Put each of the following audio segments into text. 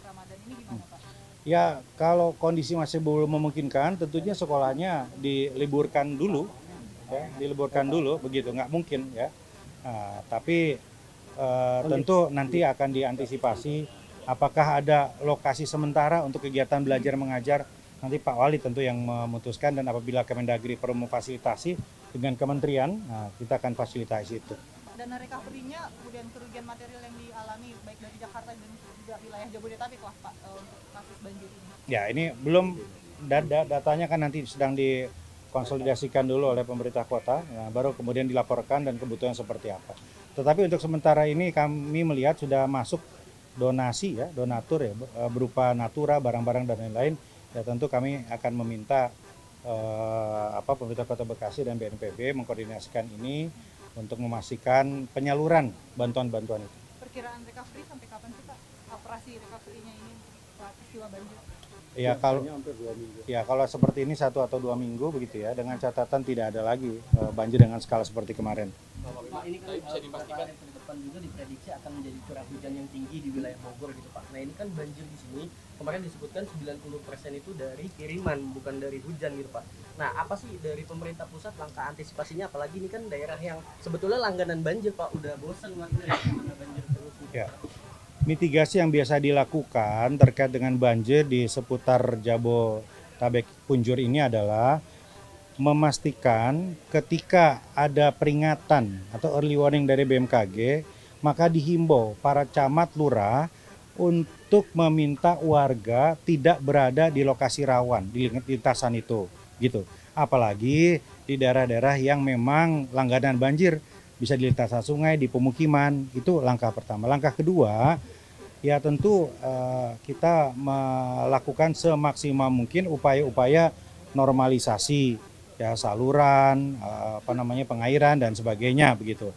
Ramadan ini gimana Pak? Ya, kalau kondisi masih belum memungkinkan, tentunya sekolahnya diliburkan dulu, ya, diliburkan dulu, begitu, nggak mungkin ya. Nah, tapi tentu nanti akan diantisipasi apakah ada lokasi sementara untuk kegiatan belajar mengajar. Nanti Pak Wali tentu yang memutuskan dan apabila Kemendagri perlu memfasilitasi dengan kementerian, nah, kita akan fasilitasi itu. Dana recovery-nya kemudian kerugian material yang dialami baik dari Jakarta dan juga wilayah Jabodetabek lah Pak untuk kasus banjir ini. Ya, ini belum datanya kan nanti sedang dikonsolidasikan dulu oleh pemerintah kota, ya, baru kemudian dilaporkan dan kebutuhan seperti apa. Tetapi untuk sementara ini kami melihat sudah masuk donasi ya, donatur ya, berupa natura, barang-barang dan lain-lain. Ya tentu kami akan meminta pemerintah Kota Bekasi dan BNPB mengkoordinasikan ini untuk memastikan penyaluran bantuan-bantuan itu. Perkiraan recovery sampai kapan sih Pak? Operasi recovery-nya ini setelah peristiwa banjir? Kalau seperti ini 1 atau 2 minggu begitu ya, dengan catatan tidak ada lagi banjir dengan skala seperti kemarin. Pak, ini kan bisa dipastikan ke depan juga diprediksi akan menjadi curah hujan yang tinggi di wilayah Bogor gitu Pak. Nah ini kan banjir di sini kemarin disebutkan 90% itu dari kiriman bukan dari hujan gitu Pak. Nah apa sih dari pemerintah pusat langkah antisipasinya, apalagi ini kan daerah yang sebetulnya langganan banjir Pak, udah bosan warga ya karena banjir terus gitu. Ya. Mitigasi yang biasa dilakukan terkait dengan banjir di seputar Jabodetabek Punjur ini adalah memastikan ketika ada peringatan atau early warning dari BMKG, maka dihimbau para camat lurah untuk meminta warga tidak berada di lokasi rawan di lintasan itu, gitu. Apalagi di daerah-daerah yang memang langganan banjir, bisa di lintasan sungai, di pemukiman, itu langkah pertama. Langkah kedua, ya tentu kita melakukan semaksimal mungkin upaya-upaya normalisasi ya saluran, pengairan dan sebagainya begitu.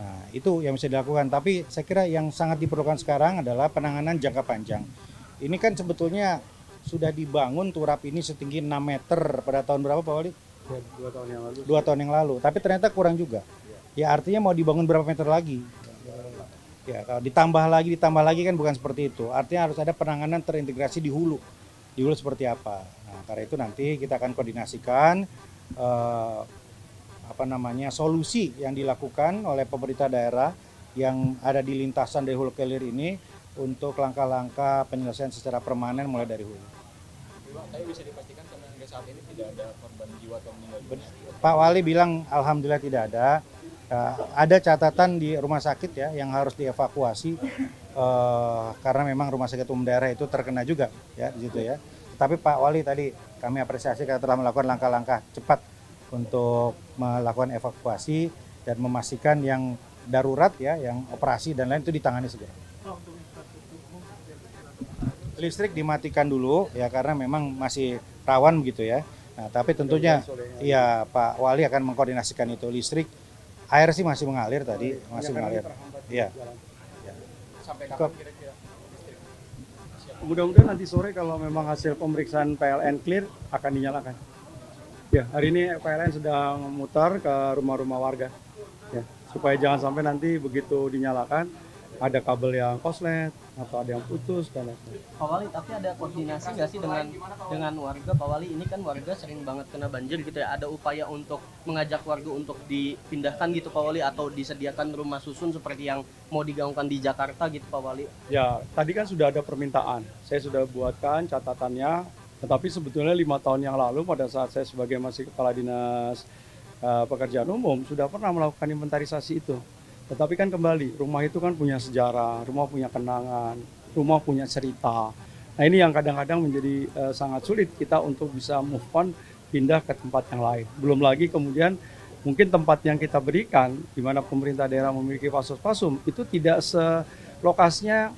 Nah, itu yang bisa dilakukan. Tapi saya kira yang sangat diperlukan sekarang adalah penanganan jangka panjang. Ini kan sebetulnya sudah dibangun turap ini setinggi 6 meter pada tahun berapa Pak Wali? 2 tahun yang lalu. 2 tahun yang lalu. Tapi ternyata kurang juga. Ya artinya mau dibangun berapa meter lagi? Ya kalau ditambah lagi kan bukan seperti itu. Artinya harus ada penanganan terintegrasi di hulu. Di hulu seperti apa? Nah, karena itu nanti kita akan koordinasikan solusi yang dilakukan oleh pemerintah daerah yang ada di lintasan dari hulu ke hilir ini untuk langkah-langkah penyelesaian secara permanen mulai dari hulu. Tapi bisa dipastikan sampai hingga saat ini tidak ada korban jiwa atau meninggal dunia? Pak Wali bilang alhamdulillah tidak ada. Ada catatan di rumah sakit ya yang harus dievakuasi karena memang rumah sakit umum daerah itu terkena juga ya di situ ya. Tapi Pak Wali tadi kami apresiasi karena telah melakukan langkah-langkah cepat untuk melakukan evakuasi dan memastikan yang darurat ya, yang operasi dan lain itu ditangani segera. Listrik dimatikan dulu ya karena memang masih rawan begitu ya. Nah, tapi tentunya ya Pak Wali akan mengkoordinasikan itu listrik. Air sih masih mengalir tadi, masih mengalir. Iya. Sampai kapan kira-kira? Mudah-mudahan nanti sore kalau memang hasil pemeriksaan PLN clear akan dinyalakan. Ya, hari ini PLN sedang memutar ke rumah-rumah warga. Ya, supaya jangan sampai nanti begitu dinyalakan ada kabel yang koslet atau ada yang putus dan lain-lain. Pak Wali, tapi ada koordinasi nggak sih dengan warga Pak Wali? Ini kan warga sering banget kena banjir gitu ya. Ada upaya untuk mengajak warga untuk dipindahkan gitu Pak Wali, atau disediakan rumah susun seperti yang mau digaungkan di Jakarta gitu Pak Wali? Ya, tadi kan sudah ada permintaan. Saya sudah buatkan catatannya. Tetapi sebetulnya 5 tahun yang lalu pada saat saya sebagai masih Kepala Dinas Pekerjaan Umum sudah pernah melakukan inventarisasi itu. Tetapi kan kembali, rumah itu kan punya sejarah, rumah punya kenangan, rumah punya cerita. Nah ini yang kadang-kadang menjadi sangat sulit kita untuk bisa move on, pindah ke tempat yang lain. Belum lagi kemudian mungkin tempat yang kita berikan, di mana pemerintah daerah memiliki fasos-fasum, itu tidak lokasinya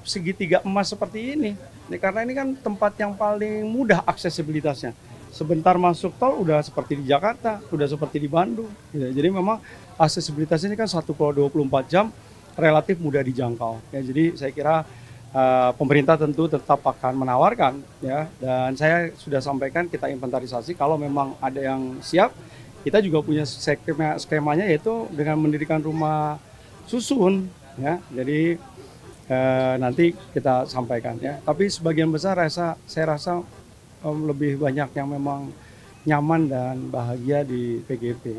segitiga emas seperti ini. Karena ini kan tempat yang paling mudah aksesibilitasnya. Sebentar masuk tol udah seperti di Jakarta, udah seperti di Bandung. Ya, jadi memang aksesibilitas ini kan 1,24 jam relatif mudah dijangkau. Ya, jadi saya kira pemerintah tentu tetap akan menawarkan ya, dan saya sudah sampaikan kita inventarisasi kalau memang ada yang siap, kita juga punya skemanya yaitu dengan mendirikan rumah susun ya. Jadi nanti kita sampaikan ya. Tapi sebagian besar saya rasa lebih banyak yang memang nyaman dan bahagia di PGP.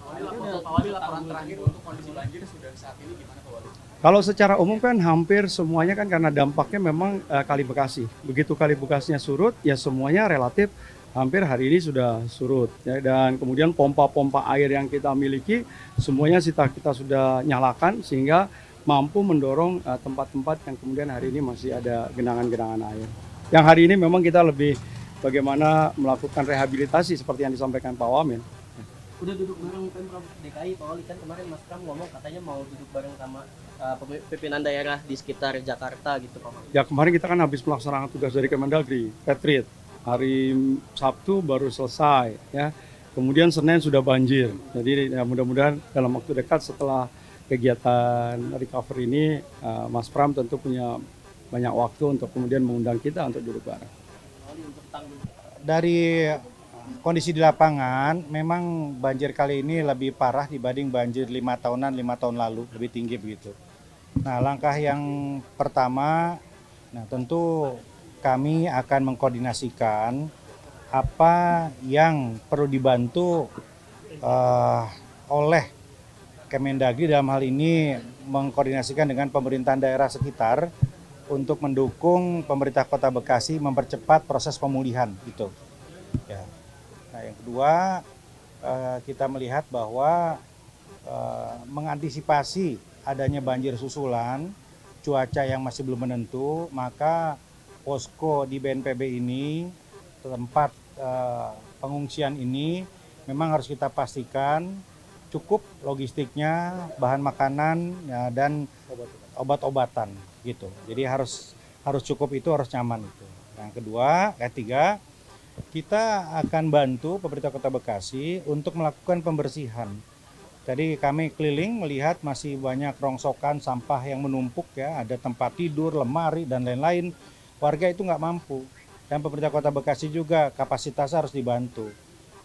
Pak Wali, laporan terakhir untuk kondisi banjir sudah saat ini gimana Pak Wali? Kalau secara umum kan hampir semuanya kan karena dampaknya memang Kali Bekasi. Begitu Kali Bekasinya surut, ya semuanya relatif hampir hari ini sudah surut. Ya, dan kemudian pompa-pompa air yang kita miliki semuanya kita sudah nyalakan sehingga mampu mendorong tempat-tempat yang kemudian hari ini masih ada genangan-genangan air. Yang hari ini memang kita lebih bagaimana melakukan rehabilitasi seperti yang disampaikan Pak Wamen. Udah duduk bareng Pemprov DKI, Pak Wali, kan kemarin Mas Pram ngomong katanya mau duduk bareng sama pimpinan daerah di sekitar Jakarta gitu Pak Wali. Ya kemarin kita kan habis melaksanakan tugas dari Kemendagri, Petrit. Hari Sabtu baru selesai ya. Kemudian Senin sudah banjir. Jadi ya mudah-mudahan dalam waktu dekat setelah kegiatan recovery ini Mas Pram tentu punya banyak waktu untuk kemudian mengundang kita untuk duduk bareng. Dari kondisi di lapangan, memang banjir kali ini lebih parah dibanding banjir 5 tahun lalu, lebih tinggi begitu. Nah, langkah yang pertama, tentu kami akan mengkoordinasikan apa yang perlu dibantu oleh Kemendagri dalam hal ini mengkoordinasikan dengan pemerintahan daerah sekitar untuk mendukung pemerintah Kota Bekasi mempercepat proses pemulihan gitu. Ya. Nah, yang kedua kita melihat bahwa mengantisipasi adanya banjir susulan, cuaca yang masih belum menentu, maka posko di BNPB ini, tempat pengungsian ini memang harus kita pastikan cukup logistiknya, bahan makanan ya, dan obat-obatan gitu. Jadi harus cukup, itu harus nyaman itu. Yang kedua, ketiga, kita akan bantu pemerintah Kota Bekasi untuk melakukan pembersihan. Tadi kami keliling melihat masih banyak rongsokan sampah yang menumpuk ya, ada tempat tidur, lemari dan lain-lain. Warga itu nggak mampu. Dan pemerintah Kota Bekasi juga kapasitasnya harus dibantu.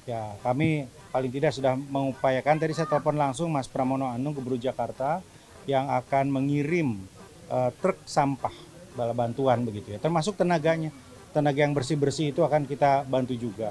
Ya, kami paling tidak sudah mengupayakan, tadi saya telepon langsung Mas Pramono Anung, Gubernur Jakarta, yang akan mengirim truk sampah bala bantuan begitu ya, termasuk tenaganya. Tenaga yang bersih-bersih itu akan kita bantu juga.